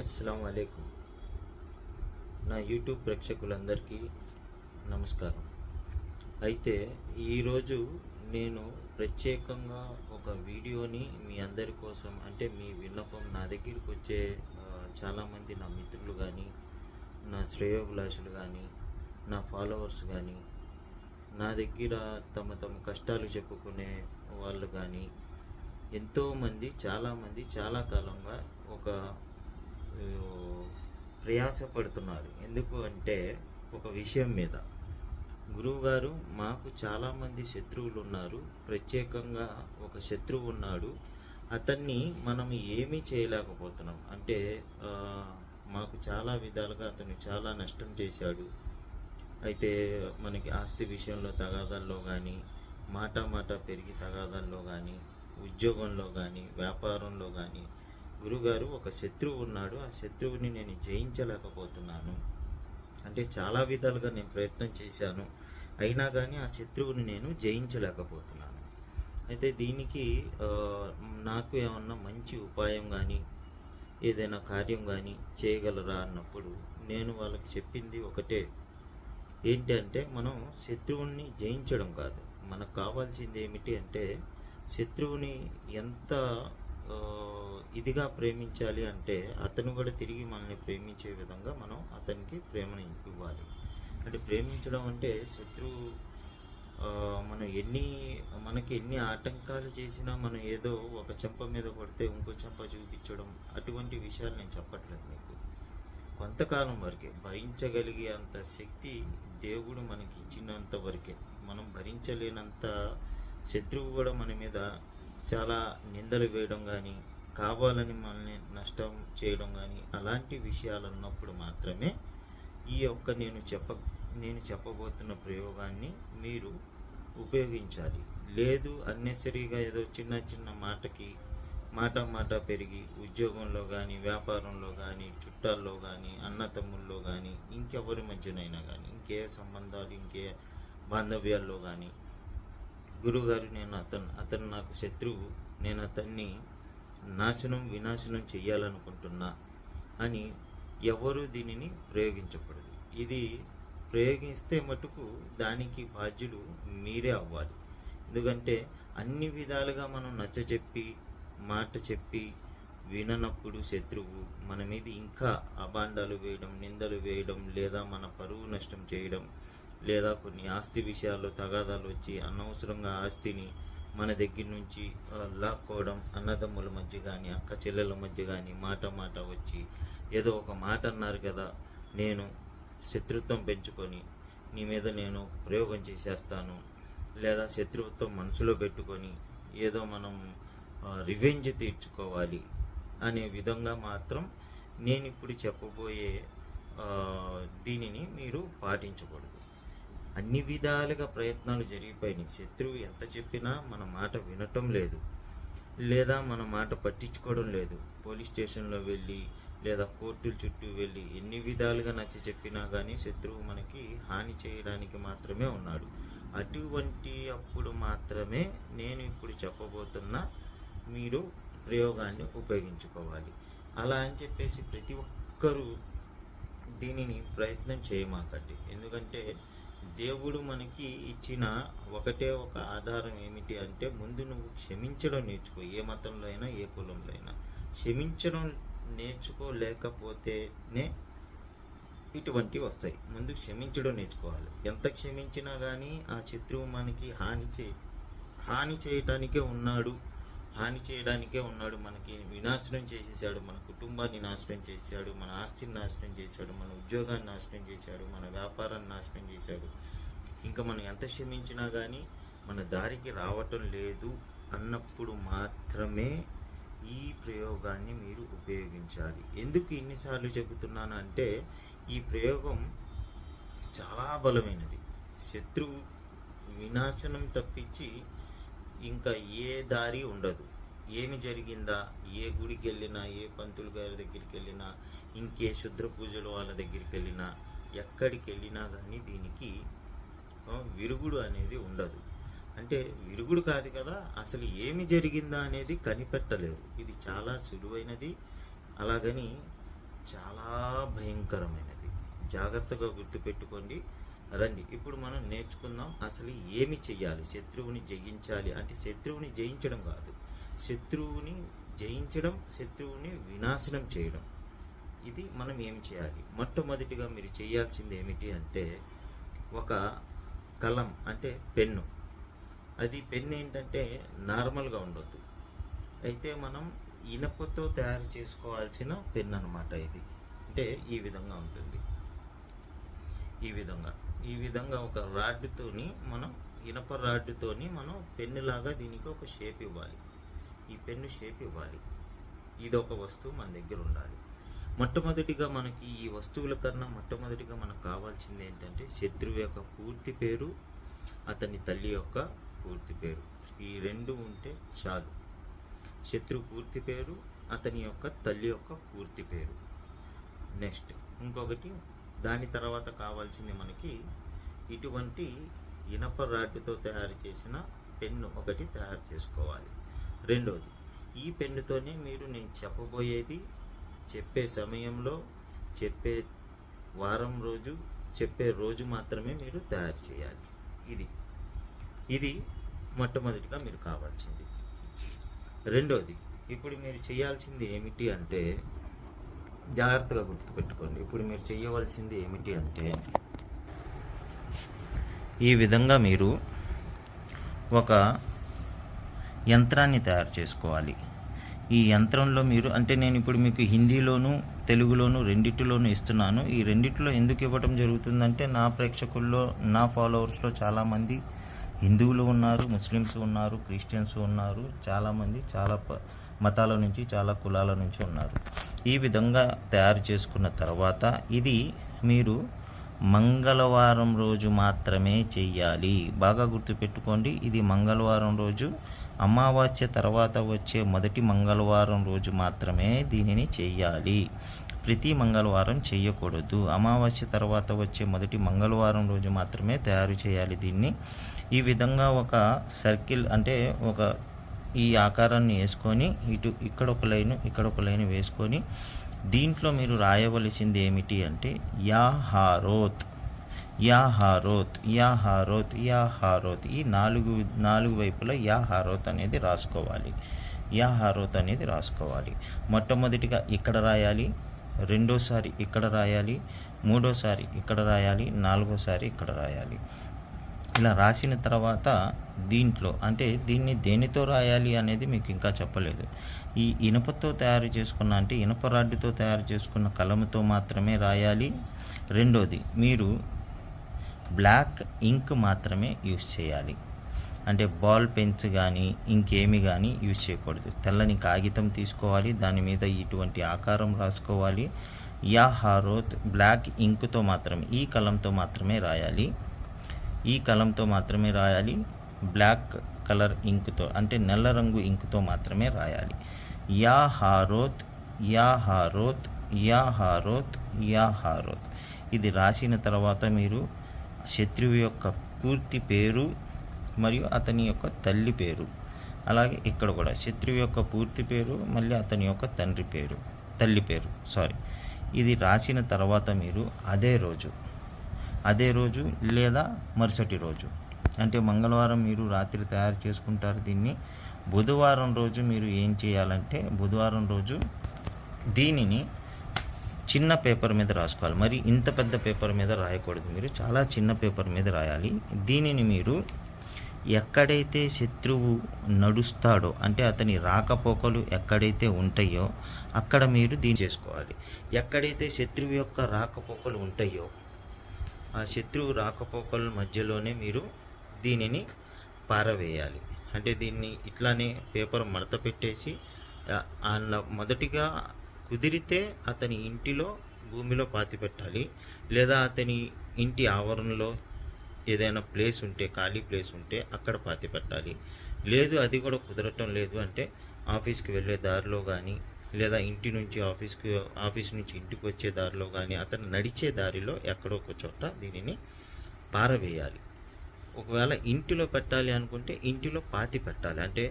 అస్సలం వాలేకుమ్. నా యూట్యూబ్ ప్రేక్షకులందరికీ నమస్కారం. అయితే ఈరోజు నేను ప్రత్యేకంగా ఒక వీడియోని మీ అందరి కోసం, అంటే మీ విన్నపం నా దగ్గరికి వచ్చే చాలామంది నా మిత్రులు కానీ, నా శ్రేయోభిలాషులు కానీ, నా ఫాలోవర్స్ కానీ, నా దగ్గర తమ కష్టాలు చెప్పుకునే వాళ్ళు కానీ, ఎంతోమంది చాలామంది చాలా కాలంగా ఒక ప్రయాసపడుతున్నారు. ఎందుకు అంటే ఒక విషయం మీద, గురువుగారు మాకు చాలామంది శత్రువులు ఉన్నారు, ప్రత్యేకంగా ఒక శత్రువు ఉన్నాడు, అతన్ని మనం ఏమీ చేయలేకపోతున్నాం. అంటే మాకు చాలా విధాలుగా అతను చాలా నష్టం చేశాడు. అయితే మనకి ఆస్తి విషయంలో తగాదాల్లో కానీ, మాట పెరిగి తగాదాల్లో కానీ, ఉద్యోగంలో కానీ, వ్యాపారంలో కానీ గురుగారు ఒక శత్రువు ఉన్నాడు, ఆ శత్రువుని నేను జయించలేకపోతున్నాను. అంటే చాలా విధాలుగా నేను ప్రయత్నం చేశాను, అయినా కానీ ఆ శత్రువుని నేను జయించలేకపోతున్నాను. అయితే దీనికి నాకు ఏమన్నా మంచి ఉపాయం కానీ, ఏదైనా కార్యం కానీ చేయగలరా అన్నప్పుడు నేను వాళ్ళకి చెప్పింది ఒకటే. ఏంటంటే మనం శత్రువుని జయించడం కాదు, మనకు కావాల్సింది ఏమిటి అంటే శత్రువుని ఎంత ఇదిగా ప్రేమించాలి అంటే అతను కూడా తిరిగి మనల్ని ప్రేమించే విధంగా మనం అతనికి ప్రేమను ఇవ్వాలి. అంటే ప్రేమించడం అంటే శత్రువు మనం మనకి ఎన్ని ఆటంకాలు చేసినా మనం ఏదో ఒక చెంప మీద పడితే ఇంకో చెంప చూపించడం, అటువంటి విషయాలు నేను చెప్పట్లేదు మీకు. కొంతకాలం వరకే భరించగలిగే అంత శక్తి దేవుడు మనకి ఇచ్చినంత వరకే. మనం భరించలేనంత శత్రువు కూడా మన మీద చాలా నిందలు వేయడం కానీ, కావాలని మనల్ని నష్టం చేయడం కానీ, అలాంటి విషయాలు ఉన్నప్పుడు మాత్రమే ఈ యొక్క నేను చెప్పబోతున్న ప్రయోగాన్ని మీరు ఉపయోగించాలి. లేదు అన్నెసరీగా ఏదో చిన్న మాటకి మాట పెరిగి ఉద్యోగంలో కానీ, వ్యాపారంలో కానీ, చుట్టాల్లో కానీ, అన్నతమ్ముల్లో కానీ, ఇంకెవరి మధ్యనైనా కానీ, ఇంకే సంబంధాలు, ఇంకే బాంధవ్యాల్లో కానీ గురుగారు అతను నాకు శత్రువు, నేను అతన్ని వినాశనం చెయ్యాలనుకుంటున్నా అని ఎవరు దీనిని ప్రయోగించకూడదు. ఇది ప్రయోగిస్తే మటుకు దానికి బాధ్యులు మీరే అవ్వాలి. ఎందుకంటే అన్ని విధాలుగా మనం మాట చెప్పి విననప్పుడు శత్రువు మన మీద ఇంకా అబాండాలు వేయడం, నిందలు వేయడం, లేదా మన పరువు నష్టం చేయడం, లేదా కొన్ని ఆస్తి విషయాల్లో తగాదాలు వచ్చి అనవసరంగా ఆస్తిని మన దగ్గర నుంచి లాక్కోవడం, అన్నదమ్ముల మధ్య కానీ, అక్క చెల్లెల మధ్య కానీ మాట వచ్చి ఏదో ఒక మాట అన్నారు కదా, నేను శత్రుత్వం పెంచుకొని నీ మీద నేను ప్రయోగం చేసేస్తాను, లేదా శత్రుత్వం మనసులో పెట్టుకొని ఏదో మనం రివెంజ్ తీర్చుకోవాలి అనే విధంగా మాత్రం నేను ఇప్పుడు చెప్పబోయే దీనిని మీరు పాటించకూడదు. అన్ని విధాలుగా ప్రయత్నాలు జరిగిపోయినాయి. శత్రువు ఎంత చెప్పినా మన మాట వినటం లేదు, లేదా మన మాట పట్టించుకోవడం లేదు. పోలీస్ స్టేషన్లో వెళ్ళి లేదా కోర్టుల చుట్టూ వెళ్ళి ఎన్ని విధాలుగా చెప్పినా కానీ శత్రువు మనకి హాని చేయడానికి మాత్రమే ఉన్నాడు. అటువంటి అప్పుడు మాత్రమే నేను ఇప్పుడు చెప్పబోతున్న మీరు ప్రయోగాన్ని ఉపయోగించుకోవాలి. అలా అని చెప్పేసి ప్రతి ఒక్కరూ దీనిని ప్రయత్నం చేయమాకండి. ఎందుకంటే దేవుడు మనకి ఇచ్చిన ఒకటే ఒక ఆధారం ఏమిటి అంటే, ముందు నువ్వు క్షమించడం నేర్చుకో. ఏ మతంలో అయినా, ఏ కులంలో అయినా క్షమించడం నేర్చుకోలేకపోతేనే ఇటువంటివి వస్తాయి. ముందు క్షమించడం నేర్చుకోవాలి. ఎంత క్షమించినా కానీ ఆ శత్రువు మనకి హాని చేయడానికే ఉన్నాడు, మనకి వినాశనం చేసేసాడు, మన కుటుంబాన్ని నాశనం చేశాడు, మన ఆస్తిని నాశనం చేశాడు, మన ఉద్యోగాన్ని నాశనం చేశాడు, మన వ్యాపారాన్ని నాశనం చేశాడు. ఇంకా మనం ఎంత క్షమించినా కానీ మన దారికి రావటం లేదు అన్నప్పుడు మాత్రమే ఈ ప్రయోగాన్ని మీరు ఉపయోగించాలి. ఎందుకు ఇన్నిసార్లు చెబుతున్నాను అంటే, ఈ ప్రయోగం చాలా బలమైనది. శత్రువు వినాశనం తప్పించి ఇంకా ఏ దారి ఉండదు. ఏమి జరిగిందా, ఏ గుడికి వెళ్ళినా, ఏ పంతులు గారి దగ్గరికి వెళ్ళినా, ఇంకే శుద్ర పూజలు వాళ్ళ దగ్గరికి వెళ్ళినా, ఎక్కడికి వెళ్ళినా కానీ దీనికి విరుగుడు అనేది ఉండదు. అంటే విరుగుడు కాదు కదా, అసలు ఏమి జరిగిందా అనేది కనిపెట్టలేరు. ఇది చాలా సులువైనది. అలాగని చాలా భయంకరమైనది. జాగ్రత్తగా గుర్తుపెట్టుకోండి. రండి ఇప్పుడు మనం నేర్చుకుందాం అసలు ఏమి చెయ్యాలి. శత్రువుని జయించాలి అంటే శత్రువుని జయించడం కాదు, శత్రువుని జయించడం, శత్రువుని వినాశనం చేయడం. ఇది మనం ఏమి చేయాలి. మొట్టమొదటిగా మీరు చేయాల్సింది ఏమిటి అంటే ఒక కలం అంటే పెన్ను. అది పెన్ను ఏంటంటే నార్మల్గా ఉండొద్దు, అయితే మనం ఇనపతో తయారు చేసుకోవాల్సిన పెన్ను అనమాట. ఇది అంటే ఈ విధంగా ఉంటుంది. ఈ విధంగా ఒక రాడ్డుతోని మనం ఇనప రాడ్డుతోని మనం పెన్నులాగా దీనికి ఒక షేప్ ఇవ్వాలి. ఈ పెన్ను షేప్ ఇవ్వాలి. ఇది ఒక వస్తువు మన దగ్గర ఉండాలి. మొట్టమొదటిగా మనకి ఈ వస్తువుల కన్నా మొట్టమొదటిగా మనకు కావాల్సింది ఏంటంటే శత్రువు యొక్క పూర్తి పేరు, అతని తల్లి యొక్క పూర్తి పేరు. ఈ రెండు ఉంటే చాలు. శత్రువు పూర్తి పేరు, అతని యొక్క తల్లి యొక్క పూర్తి పేరు. నెక్స్ట్ ఇంకొకటి, దాని తర్వాత కావాల్సింది మనకి ఇటువంటి ఇనప రాడ్డుతో తయారు చేసిన పెన్ను ఒకటి తయారు చేసుకోవాలి. రెండోది, ఈ పెన్నుతోనే మీరు నేను చెప్పబోయేది చెప్పే సమయంలో, చెప్పే వారం రోజు, చెప్పే రోజు మాత్రమే మీరు తయారు చేయాలి. ఇది మొట్టమొదటిగా మీరు కావాల్సింది. రెండోది, ఇప్పుడు మీరు చేయాల్సింది ఏమిటి అంటే జాగ్రత్తగా గుర్తుపెట్టుకోండి. ఇప్పుడు మీరు చేయవలసింది ఏమిటి అంటే ఈ విధంగా మీరు ఒక యంత్రాన్ని తయారు చేసుకోవాలి. ఈ యంత్రంలో మీరు అంటే నేను ఇప్పుడు మీకు హిందీలోను తెలుగులోను రెండిటిలోనూ ఇస్తున్నాను. ఈ రెండిట్లో ఎందుకు ఇవ్వటం జరుగుతుందంటే నా ప్రేక్షకుల్లో, నా ఫాలోవర్స్లో చాలామంది హిందువులు ఉన్నారు, ముస్లిమ్స్ ఉన్నారు, క్రిస్టియన్స్ ఉన్నారు, చాలామంది చాలా మతాల నుంచి, చాలా కులాల నుంచి ఉన్నారు. ఈ విధంగా తయారు చేసుకున్న తర్వాత ఇది మీరు మంగళవారం రోజు మాత్రమే చెయ్యాలి. బాగా గుర్తుపెట్టుకోండి, ఇది మంగళవారం రోజు, అమావాస్య తర్వాత వచ్చే మొదటి మంగళవారం రోజు మాత్రమే దీనిని చెయ్యాలి. ప్రతి మంగళవారం చేయకూడదు. అమావాస్య తర్వాత వచ్చే మొదటి మంగళవారం రోజు మాత్రమే తయారు చేయాలి దీన్ని. ఈ విధంగా ఒక సర్కిల్ అంటే ఒక ఈ ఆకారాన్ని వేసుకొని ఇక్కడ ఒక లైను, ఇక్కడ ఒక లైను వేసుకొని దీంట్లో మీరు రాయవలసింది ఏమిటి అంటే యాహారోత్, యాహారోత్, యాహారోత్, యాహారోత్. ఈ నాలుగు వైపులా యాహారోత్ అనేది రాసుకోవాలి. యాహారోత్ అనేది రాసుకోవాలి. మొట్టమొదటిగా ఇక్కడ రాయాలి, రెండోసారి ఇక్కడ రాయాలి, మూడోసారి ఇక్కడ రాయాలి, నాలుగోసారి ఇక్కడ రాయాలి. ఇలా రాసిన తర్వాత దీంట్లో అంటే దీన్ని దేనితో రాయాలి అనేది మీకు ఇంకా చెప్పలేదు. ఈ ఇనుపతో తయారు చేసుకున్న అంటే ఇనుప రాడ్డుతో తయారు చేసుకున్న కలముతో మాత్రమే రాయాలి. రెండోది, మీరు బ్లాక్ ఇంక్ మాత్రమే యూజ్ చేయాలి. అంటే బాల్ పెన్స్ కానీ ఇంకేమి కానీ యూజ్ చేయకూడదు. తెల్లని కాగితం తీసుకోవాలి, దాని మీద ఇటువంటి ఆకారం రాసుకోవాలి. యాహారోత్ బ్లాక్ ఇంకుతో మాత్రమే, ఈ కలంతో మాత్రమే రాయాలి. ఈ కలంతో మాత్రమే రాయాలి. బ్లాక్ కలర్ ఇంకుతో అంటే నల్ల రంగు ఇంకుతో మాత్రమే రాయాలి. యాహారోత్, యాహారోత్, యాహారోత్, యాహారోత్. ఇది రాసిన తర్వాత మీరు శత్రువు యొక్క పూర్తి పేరు మరియు అతని యొక్క తల్లి పేరు, అలాగే ఇక్కడ కూడా శత్రువు యొక్క పూర్తి పేరు మళ్ళీ అతని యొక్క తల్లి పేరు ఇది రాసిన తర్వాత మీరు అదే రోజు లేదా మరుసటి రోజు అంటే మంగళవారం మీరు రాత్రి తయారు చేసుకుంటారు దీన్ని. బుధవారం రోజు మీరు ఏం చేయాలంటే బుధవారం రోజు దీనిని చిన్న పేపర్ మీద రాసుకోవాలి. మరి ఇంత పెద్ద పేపర్ మీద రాయకూడదు, మీరు చాలా చిన్న పేపర్ మీద రాయాలి. దీనిని మీరు ఎక్కడైతే శత్రువు నడుస్తాడో అంటే అతని రాకపోకలు ఎక్కడైతే ఉంటాయో అక్కడ మీరు దీన్ని చేసుకోవాలి. ఎక్కడైతే శత్రువు యొక్క రాకపోకలు ఉంటాయో ఆ శత్రువు రాకపోకల మధ్యలోనే మీరు దీనిని పారవేయాలి. అంటే దీన్ని ఇట్లానే పేపర్ మడత పెట్టేసి మొదటిగా కుదిరితే అతని ఇంటిలో భూమిలో పాతి పెట్టాలి, లేదా అతని ఇంటి ఆవరణలో ఏదైనా ప్లేస్ ఉంటే, ఖాళీ ప్లేస్ ఉంటే అక్కడ పాతి పెట్టాలి. లేదు అది కూడా కుదరటం లేదు అంటే ఆఫీస్కి వెళ్ళే దారిలో కానీ, లేదా ఇంటి నుంచి ఆఫీస్ నుంచి ఇంటికి వచ్చే దారిలో కానీ, అతను నడిచే దారిలో ఎక్కడో ఒక చోట దీనిని పారవేయాలి. ఒకవేళ ఇంటిలో పెట్టాలి అనుకుంటే ఇంటిలో పాతి పెట్టాలి. అంటే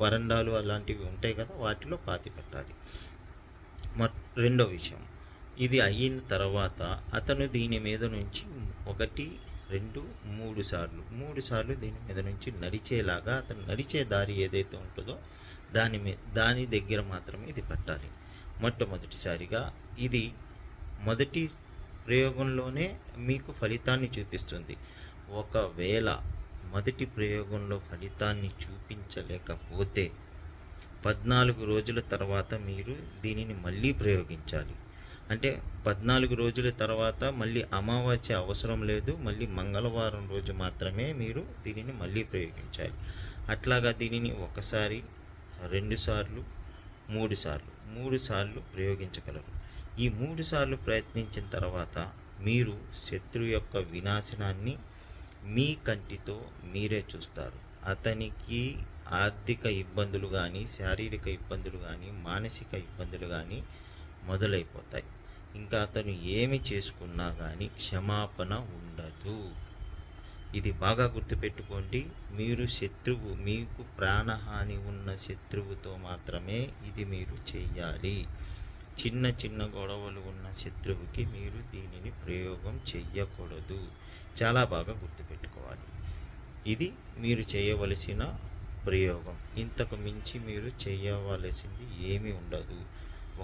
వరండాలు అలాంటివి ఉంటాయి కదా, వాటిలో పాతి పెట్టాలి. రెండో విషయం, ఇది అయిన తర్వాత అతను దీని మీద నుంచి 1, 2, 3 సార్లు 3 సార్లు దీని మీద నుంచి నడిచేలాగా, అతను నడిచే దారి ఏదైతే ఉంటుందో దాని దగ్గర మాత్రమే ఇది పెట్టాలి. మొట్టమొదటిసారిగా ఇది మొదటి ప్రయోగంలోనే మీకు ఫలితాన్ని చూపిస్తుంది. ఒకవేళ మొదటి ప్రయోగంలో ఫలితాన్ని చూపించలేకపోతే 14 రోజుల తర్వాత మీరు దీనిని మళ్ళీ ప్రయోగించాలి. అంటే 14 రోజుల తర్వాత మళ్ళీ అమావాస్య అవసరం లేదు, మళ్ళీ మంగళవారం రోజు మాత్రమే మీరు దీనిని మళ్ళీ ప్రయోగించాలి. అట్లాగా దీనిని 1 సారి, 2 సార్లు, 3 సార్లు 3 సార్లు ప్రయోగించగలరు. ఈ 3 సార్లు ప్రయత్నించిన తర్వాత మీరు శత్రువు యొక్క వినాశనాన్ని మీ కంటితో మీరే చూస్తారు. అతనికి ఆర్థిక ఇబ్బందులు కానీ, శారీరక ఇబ్బందులు కానీ, మానసిక ఇబ్బందులు కానీ మొదలైపోతాయి. ఇంకా అతను ఏమి చేసుకున్నా కానీ క్షమాపణ ఉండదు. ఇది బాగా గుర్తుపెట్టుకోండి. మీరు మీకు ప్రాణహాని ఉన్న శత్రువుతో మాత్రమే ఇది మీరు చెయ్యాలి. చిన్న చిన్న గొడవలు ఉన్న శత్రువుకి మీరు దీనిని ప్రయోగం చెయ్యకూడదు. చాలా బాగా గుర్తుపెట్టుకోవాలి. ఇది మీరు చేయవలసిన ప్రయోగం. ఇంతకు మించి మీరు చేయవలసింది ఏమీ ఉండదు.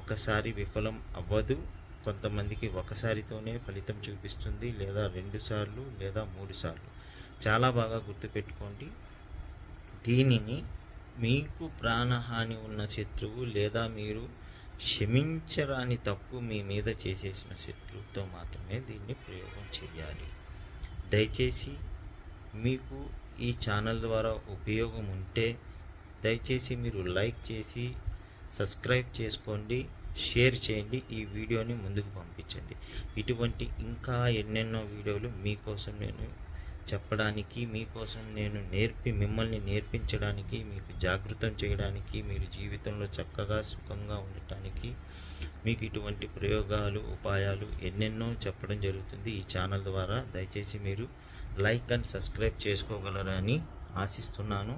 ఒకసారి విఫలం అవ్వదు. కొంతమందికి ఒకసారితోనే ఫలితం చూపిస్తుంది, లేదా 2 సార్లు లేదా 3 సార్లు. చాలా బాగా గుర్తుపెట్టుకోండి. దీనిని మీకు ప్రాణహాని ఉన్న శత్రువు, లేదా మీరు క్షమించరాని తప్పు మీ మీద చేసేసిన శత్రువుతో మాత్రమే దీన్ని ప్రయోగం చేయాలి. దయచేసి మీకు ఈ ఛానల్ ద్వారా ఉపయోగం ఉంటే దయచేసి మీరు లైక్ చేసి సబ్స్క్రైబ్ చేసుకోండి, షేర్ చేయండి, ఈ వీడియోని ముందుకు పంపించండి. ఇటువంటి ఇంకా ఎన్నెన్నో వీడియోలు మీకోసం నేను చెప్పడానికి, మీకోసం నేను మిమ్మల్ని నేర్పించడానికి, మీకు జాగృతం చేయడానికి, మీరు జీవితంలో చక్కగా సుఖంగా ఉండటానికి మీకు ఇటువంటి ప్రయోగాలు, ఉపాయాలు ఎన్నెన్నో చెప్పడం జరుగుతుంది ఈ ఛానల్ ద్వారా. దయచేసి మీరు లైక్ అండ్ సబ్స్క్రైబ్ చేసుకోగలరని ఆశిస్తున్నాను.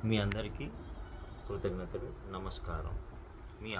మీ అందరికీ కృతజ్ఞతలు. నమస్కారం. మీ